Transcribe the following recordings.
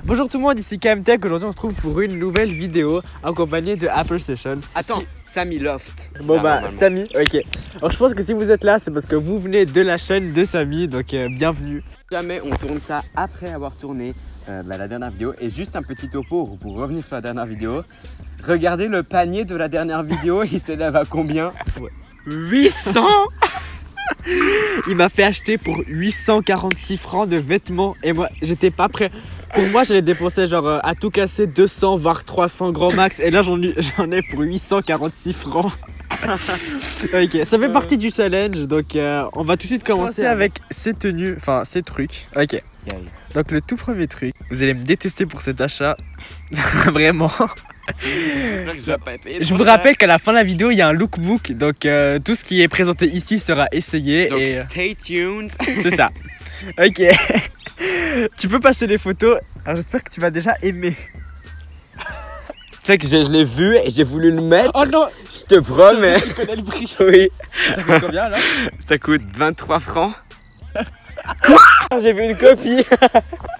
Bonjour tout le monde, ici KMTech. Aujourd'hui on se trouve pour une nouvelle vidéo accompagnée de Apple Session. Attends, Samy Loft. Bon Samy, ok. Alors je pense que si vous êtes là, c'est parce que vous venez de la chaîne de Samy, donc bienvenue. Jamais on tourne ça après avoir tourné la dernière vidéo. Et juste un petit topo pour revenir sur la dernière vidéo. Regardez le panier de la dernière vidéo, il s'élève à combien? 800. Il m'a fait acheter pour 846 francs de vêtements et moi j'étais pas prêt. Pour moi j'allais dépenser genre à tout casser 200 voire 300 grand max et là j'en ai pour 846 francs. Ok, ça fait partie du challenge donc on va tout de suite commencer avec ces tenues, enfin ces trucs. Ok. Donc le tout premier truc, vous allez me détester pour cet achat. Vraiment. Je vous rappelle qu'à la fin de la vidéo il y a un lookbook, donc tout ce qui est présenté ici sera essayé. Donc et stay tuned. c'est ça. Ok. Tu peux passer les photos. Alors j'espère que tu vas déjà aimer. Tu sais que je l'ai vu et j'ai voulu le mettre. Oh non. Je te promets. Tu connais le prix. Oui. Ça coûte combien là? Ça coûte 23 francs. Quoi? J'ai vu une copie.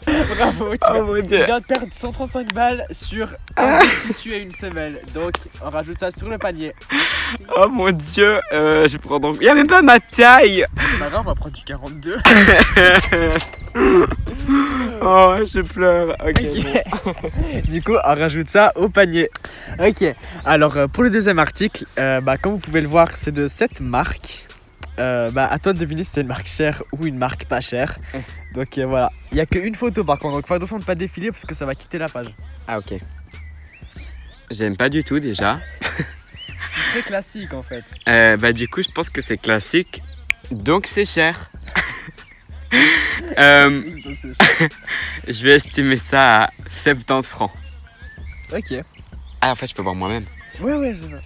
Bravo, tu viens de perdre 135 balles sur un tissu et une semelle. Donc on rajoute ça sur le panier. Oh mon dieu, je prends donc. Il n'y a même pas ma taille. C'est pas grave, on va prendre du 42. Oh, je pleure. Ok. Bon. Du coup, on rajoute ça au panier. Ok. Alors pour le deuxième article, comme vous pouvez le voir, c'est de cette marque. À toi de deviner si c'est une marque chère ou une marque pas chère. Donc voilà. Il n'y a qu'une photo par contre, donc faut attention de ne pas défiler parce que ça va quitter la page. Ah ok. J'aime pas du tout déjà. C'est très classique en fait. Du coup je pense que c'est classique. Donc c'est cher. Je vais estimer ça à 70 francs. Ok. Ah en fait je peux voir moi-même. Ouais, je sais.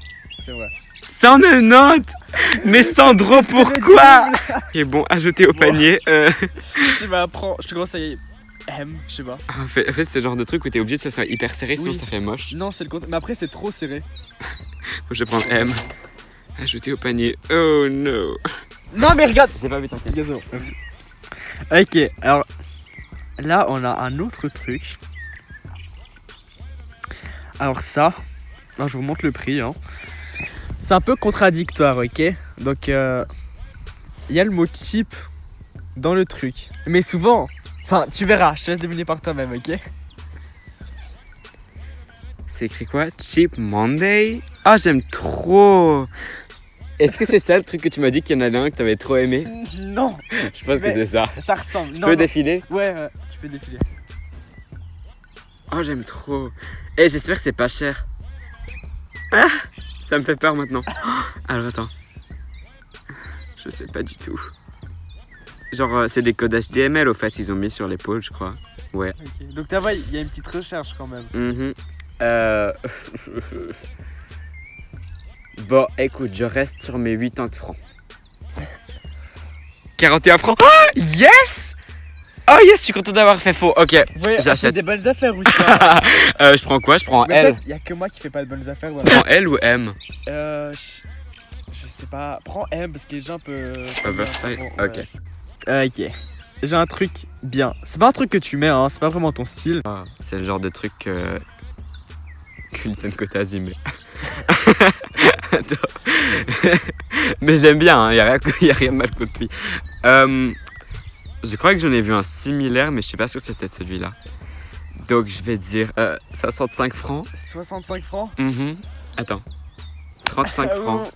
C'est vrai. 190. Mais Sandro, pourquoi? Ok bon, ajouté au panier. Je sais pas, je te conseille M, je sais pas. En fait c'est le genre de truc où t'es obligé de se faire hyper serré sinon ça fait moche. Non c'est le contraire, mais après c'est trop serré. Je vais prendre M. Ajouté au panier. Oh no. Non mais regarde. J'ai pas vu t'inquiète. Merci. Ok, alors là on a un autre truc. Alors ça, alors, je vous montre le prix hein. C'est un peu contradictoire, ok. Donc il y a le mot cheap dans le truc. Mais souvent, enfin tu verras, je te laisse deviner par toi-même, ok. C'est écrit quoi? Cheap Monday? Ah j'aime trop. Est-ce que c'est ça le truc que tu m'as dit qu'il y en avait un que t'avais trop aimé? Non. Je pense que c'est ça. Ça ressemble. Tu peux défiler? Ouais, tu peux défiler. Oh j'aime trop. Et j'espère que c'est pas cher. Ah, ça me fait peur maintenant. Alors attends. Je sais pas du tout. Genre c'est des codes HTML au fait, ils ont mis sur l'épaule je crois. Ouais. Okay. Donc t'as vu, il y a une petite recherche quand même. Bon écoute, je reste sur mes 80 francs. 41 francs. Oh yes. Oh yes, je suis content d'avoir fait faux. Ok, ouais, j'achète. Des bonnes affaires aussi. Hein. Je prends quoi? Je prends L. Il y a que moi qui fais pas de bonnes affaires. Voilà. Je prends L ou M? Je sais pas. Prends M parce que les gens peuvent. Oversize. Ok. Ok. J'ai un truc bien. C'est pas un truc que tu mets, hein. C'est pas vraiment ton style. Ah, c'est le genre de truc que Litten Kotasi met. Mais j'aime bien. Hein. Y a rien de mal contre lui. Je crois que j'en ai vu un similaire, mais je suis pas sûr que c'était celui-là. Donc je vais dire 65 francs. 65 francs. Attends. 35 francs.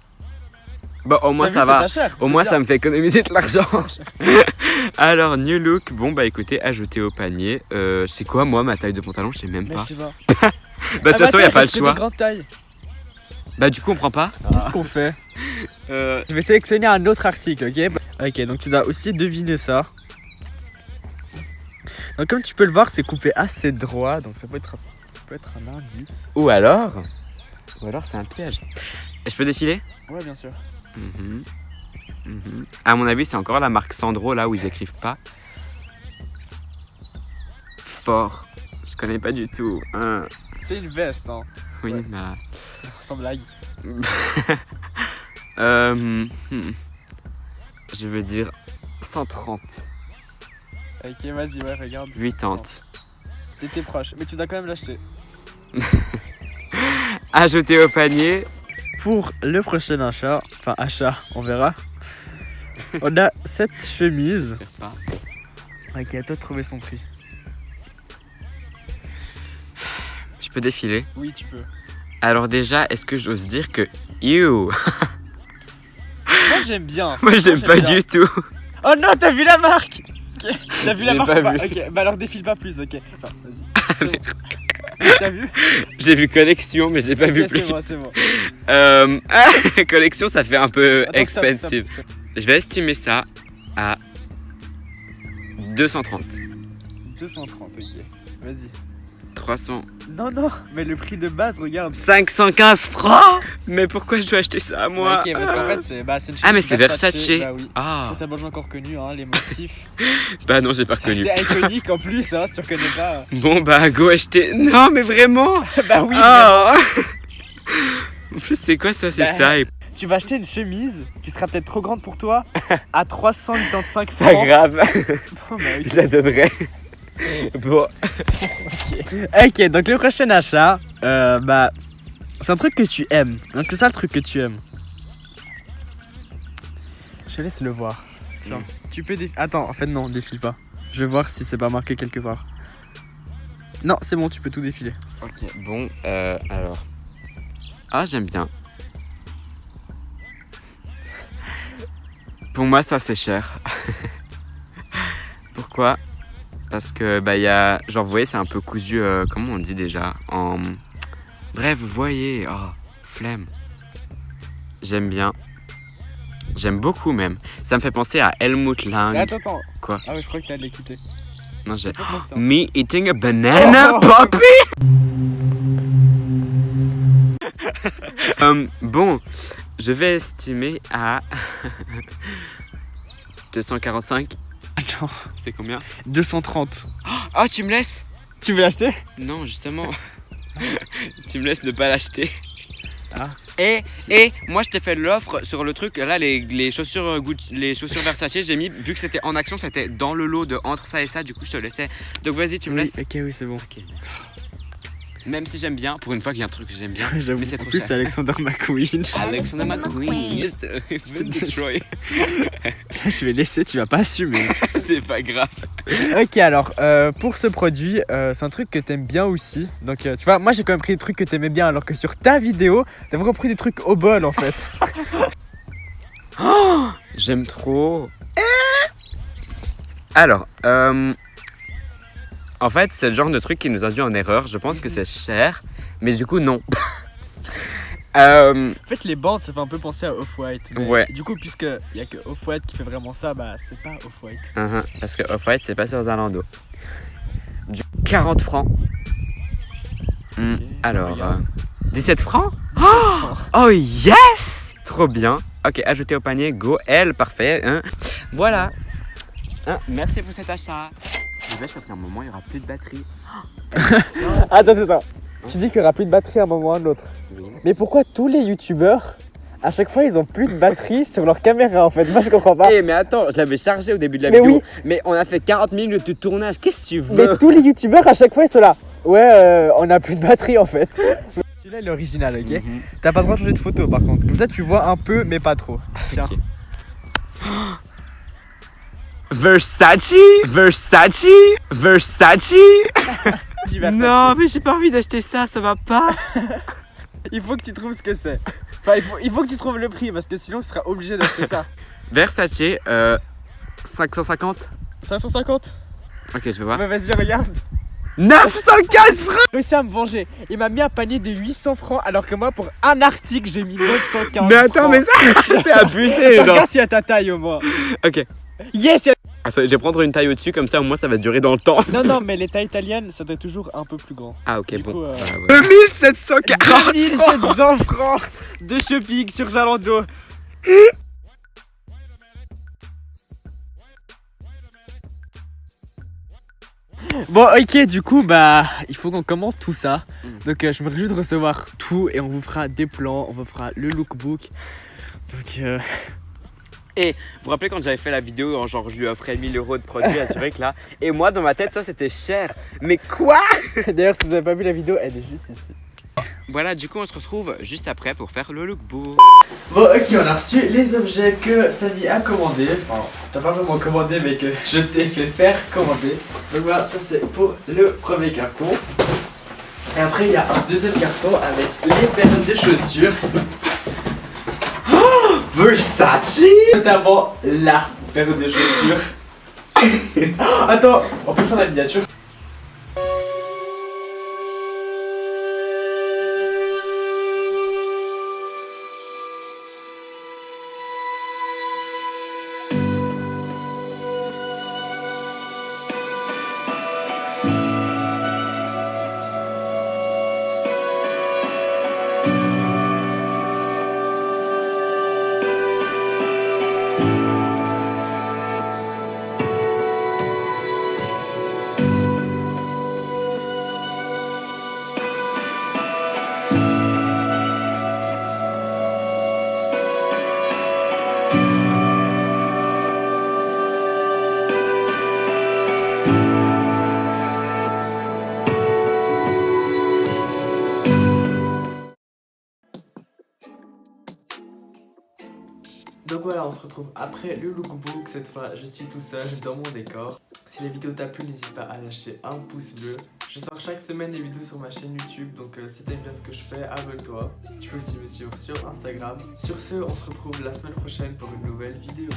Bon, au moins ça va. Au moins ça me fait économiser de l'argent. Alors, new look. Bon, bah écoutez, ajouter au panier. C'est quoi, moi, ma taille de pantalon? Je sais même pas. Je sais pas. De toute façon, il n'y a pas le choix. Des grandes tailles. Bah du coup on prend pas. Qu'est-ce qu'on fait? Je vais sélectionner un autre article, ok? Ok, donc tu dois aussi deviner ça. Donc comme tu peux le voir, c'est coupé assez droit, donc ça peut être un indice. Ou alors c'est un piège. Et je peux défiler? Ouais, bien sûr. À mon avis c'est encore la marque Sandro là où ils écrivent pas. Fort. Je connais pas du tout. Hein. C'est une veste, hein. Oui, Ouais. bah... Sans blague. Je veux dire 130. Ok, vas-y, ouais, regarde. 80. T'étais proche, mais tu dois quand même l'acheter. Ajouter au panier. Pour le prochain achat, on verra. On a cette chemise. Ok, à toi de trouver son prix. Je peux défiler. Oui, tu peux. Alors déjà, est-ce que j'ose dire que... Ew. Moi, j'aime bien. Moi j'aime pas du tout. Oh non, t'as vu la marque? Ok, t'as vu la J'ai marque pas ou pas? vu. Ok, bah alors défile pas plus, ok. Enfin, vas-y. T'as vu? J'ai vu collection, mais j'ai pas vu Ok, plus. c'est bon. Collection, ça fait un peu Attends, stop, expensive. stop. Je vais estimer ça à 230. 230, ok. Vas-y. 300. Non, mais le prix de base, regarde. 515 francs. Mais pourquoi je dois acheter ça à moi? Ok, parce qu'en fait, c'est une Ah, mais c'est Versace. Bah oui. Ah, Ça mange encore connu, hein, les motifs. bah non, j'ai pas reconnu. C'est iconique en plus, hein, si tu reconnais pas. Bon, bah go acheter. Non, mais vraiment. Bah oui, Ah. En plus, c'est quoi ça, cette Bah, taille? tu vas acheter une chemise qui sera peut-être trop grande pour toi à 385 Pas francs. grave, Oh, bah, ok. je la donnerai. Bon, Ok, donc le prochain achat, bah, c'est un truc que tu aimes. Donc c'est ça le truc que tu aimes. Je te laisse le voir. Tiens, tu peux défiler. Attends, en fait non, défile pas. Je vais voir si c'est pas marqué quelque part. Non, c'est bon, tu peux tout défiler. ok, bon, alors. Ah, j'aime bien. Pour moi, ça c'est cher. Pourquoi? Parce que, bah, il y a. Genre, vous voyez, c'est un peu cousu, comment on dit déjà? En. Bref, vous voyez. Oh, flemme. J'aime bien. J'aime beaucoup même. Ça me fait penser à Helmut Lang. Mais attends. Quoi? Ah ouais, je crois que t'allais les quitter. Non, j'ai. Pas pour ça. Me eating a banana, Oh. Poppy! Bon, je vais estimer à 245. Non, C'est combien? 230. Oh, tu me laisses? Tu veux l'acheter? Non, justement. Tu me laisses ne pas l'acheter. Ah. Et moi je t'ai fait l'offre sur le truc là, les chaussures Gucci, les chaussures Versace, j'ai mis, vu que c'était en action, c'était dans le lot de entre ça et ça, du coup je te laissais. Donc vas-y, tu me laisses. Ok, oui, c'est bon. Ok. Même si j'aime bien, pour une fois qu'il y a un truc que j'aime bien. J'avoue, Mais c'est en trop plus cher. c'est Alexander McQueen. Alexander McQueen, Mr. Detroit. Ça, je vais laisser, tu vas pas assumer. C'est pas grave. Ok, alors pour ce produit, c'est un truc que t'aimes bien aussi. Donc tu vois, moi j'ai quand même pris des trucs que t'aimais bien, alors que sur ta vidéo, t'as vraiment pris des trucs au bol en fait. Oh, j'aime trop. Alors, en fait, c'est le genre de truc qui nous induit en erreur. Je pense que c'est cher, mais du coup, non. En fait, les bandes, ça fait un peu penser à Off-White. Mais Ouais. Du coup, puisqu'il y a que Off-White qui fait vraiment ça, bah c'est pas Off-White. Parce que Off-White, c'est pas sur Zalando. Du 40 francs. Alors, regarde. 17 francs. Oh. Oh yes! Trop bien. Ok, ajouter au panier, go, elle, parfait. Hein. Voilà. Hein, merci pour cet achat. Je vais parce qu'à un moment, il n'y aura plus de batterie. Attends. Tu dis qu'il y aura plus de batterie à un moment ou à un autre. Oui. Mais pourquoi tous les youtubeurs, à chaque fois, ils ont plus de batterie sur leur caméra en fait? Moi, je comprends pas. Eh mais attends, je l'avais chargé au début de la Mais vidéo. oui. Mais on a fait 40 minutes de tournage. Qu'est-ce que tu veux? Mais tous les youtubeurs, à chaque fois, ils sont là. Ouais, on a plus de batterie en fait. Celui-là, il est original, ok? Mhm. T'as pas le droit de changer de photo par contre. Comme ça, tu vois un peu, mais pas trop. Tiens. Ok. Versace? Du Versace. Non, mais j'ai pas envie d'acheter ça, ça va pas. Il faut que tu trouves ce que c'est. Enfin, il faut que tu trouves le prix parce que sinon, tu seras obligé d'acheter ça. Versace, 550. 550? Ok, je vais voir. Bah, vas-y, regarde. 915 francs. Réussi à me venger. Il m'a mis un panier de 800 francs alors que moi pour un article j'ai mis 940 Mais attends, francs. mais ça, c'est abusé, genre. Regarde s'il y a ta taille au moins. Ok. Yes, il y a... Attends, je vais prendre une taille au-dessus, comme ça au moins ça va durer dans le temps. Non, mais les tailles italiennes, ça doit être toujours un peu plus grand. Ah, ok, Du bon. coup, Bah, ouais. 2740 2700 francs de shopping sur Zalando. Bon, ok, du coup, bah, il faut qu'on commente tout ça. Donc, je me réjouis de recevoir tout et on vous fera des plans, on vous fera le lookbook. Donc, Vous vous rappelez quand j'avais fait la vidéo, genre je lui offrais 1000 € de produits à Zurich là. Et moi dans ma tête ça c'était cher. Mais quoi? d'ailleurs, si vous avez pas vu la vidéo, elle est juste ici. Voilà, du coup on se retrouve juste après pour faire le lookbook. Bon, ok, on a reçu les objets que Samy a commandés. Enfin, t'as pas vraiment commandé, mais que je t'ai fait faire commander. Donc voilà, ça c'est pour le premier carton. Et après, il y a un deuxième carton avec les paires de chaussures. Oh, Versace! Notamment la paire de chaussures. Attends, on peut faire la miniature. Donc voilà, on se retrouve après le lookbook. Cette fois, je suis tout seul dans mon décor. Si la vidéo t'a plu, n'hésite pas à lâcher un pouce bleu. Je sors chaque semaine des vidéos sur ma chaîne YouTube, donc si t'aimes bien ce que je fais, abonne-toi. Tu peux aussi me suivre sur Instagram. Sur ce, on se retrouve la semaine prochaine pour une nouvelle vidéo.